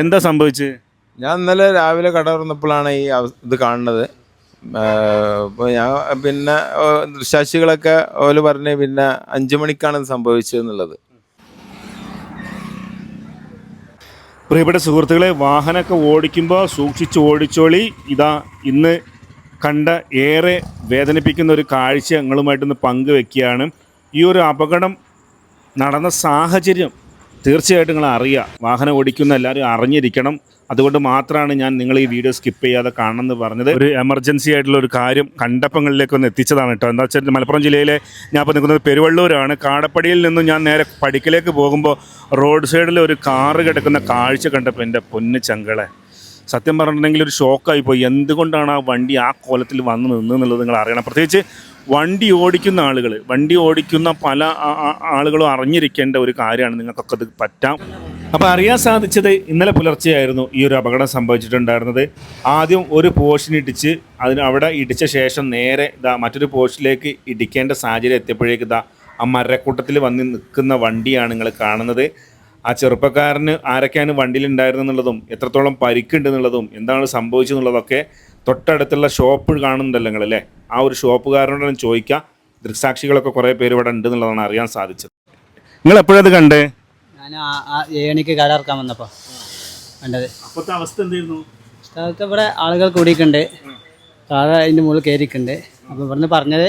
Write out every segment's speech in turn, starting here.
എന്താ സംഭവിച്ചത്? ഞാൻ ഇന്നലെ രാവിലെ കട തുറന്നപ്പോഴാണ് ഇത് കാണുന്നത്. അപ്പോൾ ഞാൻ ദൃക്സാക്ഷികളൊക്കെ ഓല് പറഞ്ഞ് 5 മണിക്കാണ് ഇത് സംഭവിച്ചതെന്നുള്ളത്. പ്രിയപ്പെട്ട സുഹൃത്തുക്കളെ, വാഹനമൊക്കെ ഓടിക്കുമ്പോൾ സൂക്ഷിച്ച് ഓടിച്ചോളി. ഇതാ ഇന്ന് കണ്ട ഏറെ വേദനിപ്പിക്കുന്ന ഒരു കാഴ്ച നിങ്ങളുമായിട്ടൊന്ന് പങ്കുവെക്കുകയാണ്. ഈ ഒരു അപകടം നടന്ന സാഹചര്യം തീർച്ചയായിട്ടും നിങ്ങൾ അറിയുക. വാഹനം ഓടിക്കുന്ന എല്ലാവരും അറിഞ്ഞിരിക്കണം. അതുകൊണ്ട് മാത്രമാണ് ഞാൻ നിങ്ങൾ ഈ വീഡിയോ സ്കിപ്പ് ചെയ്യാതെ കാണണമെന്ന് പറഞ്ഞത്. ഒരു എമർജൻസി ആയിട്ടുള്ള ഒരു കാര്യം കണ്ടപ്പങ്ങളിലേക്ക് ഒന്ന് എത്തിച്ചതാണ് കേട്ടോ. എന്താ വെച്ചാൽ മലപ്പുറം ജില്ലയിലെ ഞാൻ ഇപ്പോൾ നിൽക്കുന്നത് പെരുവള്ളൂരാണ്. കാടപ്പടിയിൽ നിന്നും ഞാൻ നേരെ പടിക്കലേക്ക് പോകുമ്പോൾ റോഡ് സൈഡിൽ ഒരു കാറ് കിടക്കുന്ന കാഴ്ച കണ്ടപ്പോൾ എൻ്റെ പൊന്ന് ചങ്കളെ, സത്യം പറഞ്ഞിട്ടുണ്ടെങ്കിൽ ഒരു ഷോക്കായി പോയി. എന്തുകൊണ്ടാണ് ആ വണ്ടി ആ കോലത്തിൽ വന്ന് നിന്നെന്നുള്ളത് നിങ്ങൾ അറിയണം. പ്രത്യേകിച്ച് വണ്ടി ഓടിക്കുന്ന പല ആളുകളും അറിഞ്ഞിരിക്കേണ്ട ഒരു കാര്യമാണ്. നിങ്ങൾക്കൊക്കെ ഇത് പറ്റാം. അപ്പോൾ അറിയാൻ സാധിച്ചത് ഇന്നലെ പുലർച്ചെയായിരുന്നു ഈ ഒരു അപകടം സംഭവിച്ചിട്ടുണ്ടായിരുന്നത്. ആദ്യം ഒരു പോസ്റ്റിനിടിച്ച് അവിടെ ഇടിച്ച ശേഷം നേരെ മറ്റൊരു പോസ്റ്റിലേക്ക് ഇടിക്കേണ്ട സാഹചര്യം എത്തിയപ്പോഴേക്ക് ആ മരക്കൂട്ടത്തിൽ വന്ന് നിൽക്കുന്ന വണ്ടിയാണ് നിങ്ങൾ കാണുന്നത്. ആ ചെറുപ്പക്കാരന് ആരൊക്കെയാണ് വണ്ടിയിലുണ്ടായിരുന്നു എന്നുള്ളതും എത്രത്തോളം പരിക്കുണ്ട് എന്നുള്ളതും എന്താണ് സംഭവിച്ചതെന്നുള്ളതൊക്കെ തൊട്ടടുത്തുള്ള ഷോപ്പ് കാണുന്നുണ്ടല്ലോ നിങ്ങളല്ലേ, ആ ഒരു ഷോപ്പുകാരനോട് ചോദിക്കാം. ദൃക്സാക്ഷികളൊക്കെ കുറേ പേര് ഇവിടെ ഉണ്ട് എന്നുള്ളതാണ് അറിയാൻ സാധിച്ചത്. നിങ്ങൾ എപ്പോഴത് കണ്ടേ? ഞാൻ 7 മണിക്ക് കട ഇറക്കാൻ വന്നപ്പോൾ കണ്ടത്. അപ്പോഴത്തെ അവസ്ഥ എന്തായിരുന്നു? സ്ഥലത്ത് ഇവിടെ ആളുകൾ കൂടിയിട്ടുണ്ട്, താഴെ അതിൻ്റെ മുകളിൽ കയറിയിട്ടുണ്ട്. അപ്പോൾ ഇവിടുന്ന് പറഞ്ഞത്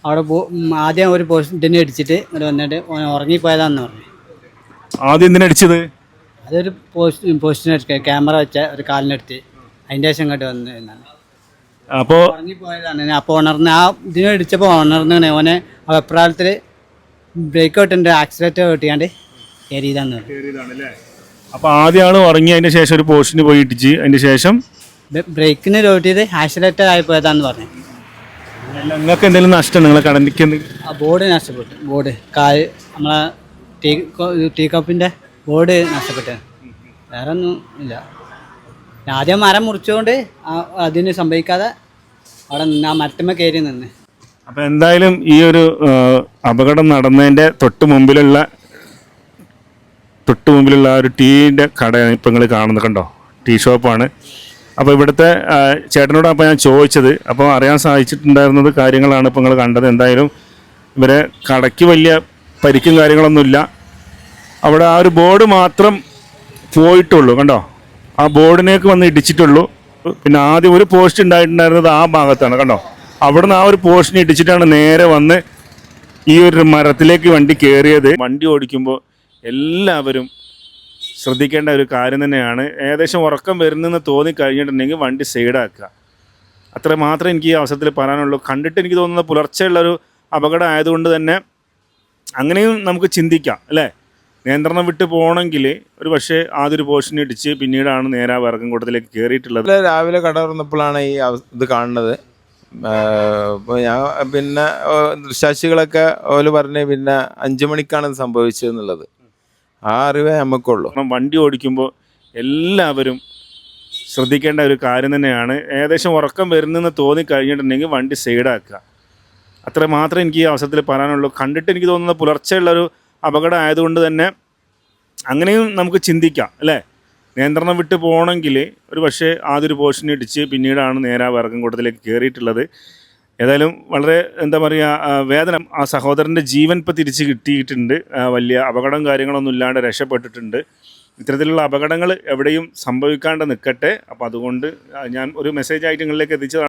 അവിടെ ആദ്യം ഒരു പോസ്റ്റിനെ അടിച്ചിട്ട് ഇവിടെ വന്നിട്ട് ഉറങ്ങിപ്പോയതാണെന്ന് പറഞ്ഞു. ആദ്യം എന്തിനടിച്ചത്? അതൊരു പോസ്റ്റിനടുത്ത് ക്യാമറ വെച്ച ഒരു കാലിനടുത്ത് അതിൻ്റെ ശേഷം ഇങ്ങോട്ട് വന്നു എന്നാണ്. അപ്പോൾ ഉറങ്ങിപ്പോയതാണ്. അപ്പോൾ ഉണർന്ന് ആ ഇതിനെ അടിച്ചപ്പോൾ ഉണർന്നാണ്. ഓനെ ആ വെപ്രാളത്തിൽ ബ്രേക്ക് ഔട്ടുണ്ട്, ആക്സിലേറ്റർ കെട്ടിയാണ്ട് കയറിയതാന്ന് പറഞ്ഞു. അപ്പോൾ ആദ്യം ആൾ ഉറങ്ങി, അതിൻ്റെ ശേഷം ഒരു പോസ്റ്റിന് പോയി ഇടിച്ച്, അതിൻ്റെ ശേഷം ബ്രേക്കിന് ചോട്ടിയത് ആക്സിലേറ്റർ ആയി പോയതാന്ന് പറഞ്ഞു. നിങ്ങൾക്ക് എന്തെങ്കിലും നഷ്ടം? നിങ്ങളെ കടന്നിക്ക് ആ ബോർഡ് നഷ്ടപ്പെട്ടു. ബോർഡ് നമ്മളെ ടീ കപ്പിൻ്റെ ബോർഡ് നഷ്ടപ്പെട്ടു. വേറെ ഒന്നും ഇല്ല. ആദ്യം മരം മുറിച്ചുകൊണ്ട് അതിന് സംഭവിക്കാതെ അവിടെ നിന്ന് ആ മരത്തുമ്മ കയറി നിന്ന്. അപ്പോൾ എന്തായാലും ഈ ഒരു അപകടം നടന്നതിൻ്റെ തൊട്ട് മുമ്പിലുള്ള ആ ഒരു ടീൻ്റെ കടയാണ് ഇപ്പോൾ നിങ്ങൾ കാണുന്നത്. കണ്ടോ, ടീ ഷോപ്പാണ്. അപ്പോൾ ഇവിടുത്തെ ചേട്ടനോട് അപ്പോൾ ഞാൻ ചോദിച്ചത്, അപ്പോൾ അറിയാൻ സാധിച്ചിട്ടുണ്ടായിരുന്നത് കാര്യങ്ങളാണ് ഇപ്പോൾ നിങ്ങൾ കണ്ടത്. എന്തായാലും ഇവരെ കടയ്ക്ക് വലിയ പരിക്കും കാര്യങ്ങളൊന്നുമില്ല. അവിടെ ആ ഒരു ബോർഡ് മാത്രം പോയിട്ടുള്ളൂ. കണ്ടോ, ആ ബോർഡിനേക്ക് വന്ന് ഇടിച്ചിട്ടുള്ളൂ. പിന്നെ ആദ്യം ഒരു പോസ്റ്റ് ഉണ്ടായിട്ടുണ്ടായിരുന്നത് ആ ഭാഗത്താണ്. കണ്ടോ, അവിടുന്ന് ആ ഒരു പോസ്റ്റിനെ ഇടിച്ചിട്ടാണ് നേരെ വന്ന് ഈ ഒരു മരത്തിലേക്ക് വണ്ടി കയറിയത്. വണ്ടി ഓടിക്കുമ്പോൾ എല്ലാവരും ശ്രദ്ധിക്കേണ്ട ഒരു കാര്യം തന്നെയാണ്. ഏകദേശം ഉറക്കം വരുന്നെന്ന് തോന്നിക്കഴിഞ്ഞിട്ടുണ്ടെങ്കിൽ വണ്ടി സൈഡാക്കുക. അത്ര മാത്രമേ എനിക്ക് ഈ അവസരത്തിൽ പറയാനുള്ളൂ. കണ്ടിട്ട് എനിക്ക് തോന്നുന്നത് പുലർച്ചെയുള്ളൊരു അപകടം ആയതുകൊണ്ട് തന്നെ അങ്ങനെയും നമുക്ക് ചിന്തിക്കാം അല്ലേ. നിയന്ത്രണം വിട്ട് പോകണമെങ്കിൽ ഒരു പക്ഷേ ആദ്യൊരു പോസ്റ്റിനെ ഇടിച്ച് പിന്നീടാണ് നേരെ ആ വർഗംകൂട്ടത്തിലേക്ക് കയറിയിട്ടുള്ളത്. രാവിലെ കട തുറന്നപ്പോഴാണ് ഇത് കാണുന്നത്. അപ്പോൾ ഞാൻ ദൃക്സാക്ഷികളൊക്കെ ഓല് പറഞ്ഞ് 5 മണിക്കാണ് ഇത് സംഭവിച്ചതെന്നുള്ളത്. ആ അറിവേ നമുക്കുള്ളൂ. വണ്ടി ഓടിക്കുമ്പോൾ എല്ലാവരും ശ്രദ്ധിക്കേണ്ട ഒരു കാര്യം തന്നെയാണ്. ഏകദേശം ഉറക്കം വരുന്നെന്ന് തോന്നിക്കഴിഞ്ഞിട്ടുണ്ടെങ്കിൽ വണ്ടി സൈഡാക്കുക. അത്ര മാത്രമേ എനിക്ക് ഈ അവസരത്തിൽ പറയാനുള്ളൂ. കണ്ടിട്ട് എനിക്ക് തോന്നുന്നത് പുലർച്ചെയുള്ളൊരു അപകടം ആയതുകൊണ്ട് തന്നെ അങ്ങനെയും നമുക്ക് ചിന്തിക്കാം അല്ലേ. നിയന്ത്രണം വിട്ട് പോകണമെങ്കിൽ ഒരു പക്ഷേ ആദ്യൊരു പോസ്റ്റിനെ ഇടിച്ച് പിന്നീടാണ് നേരെ ആ വർഗംകൂട്ടത്തിലേക്ക് കയറിയിട്ടുള്ളത്. ഏതായാലും വളരെ എന്താ പറയുക, വേദന. ആ സഹോദരൻ്റെ ജീവൻ ഇപ്പോൾ തിരിച്ച് കിട്ടിയിട്ടുണ്ട്. വലിയ അപകടം കാര്യങ്ങളൊന്നും ഇല്ലാണ്ട് രക്ഷപ്പെട്ടിട്ടുണ്ട്. ഇത്തരത്തിലുള്ള അപകടങ്ങൾ എവിടെയും സംഭവിക്കാണ്ട് നിൽക്കട്ടെ. അപ്പോൾ അതുകൊണ്ട് ഞാൻ ഒരു മെസ്സേജ് ആയിട്ട് നിങ്ങളിലേക്ക് എത്തിച്ചതാണ്.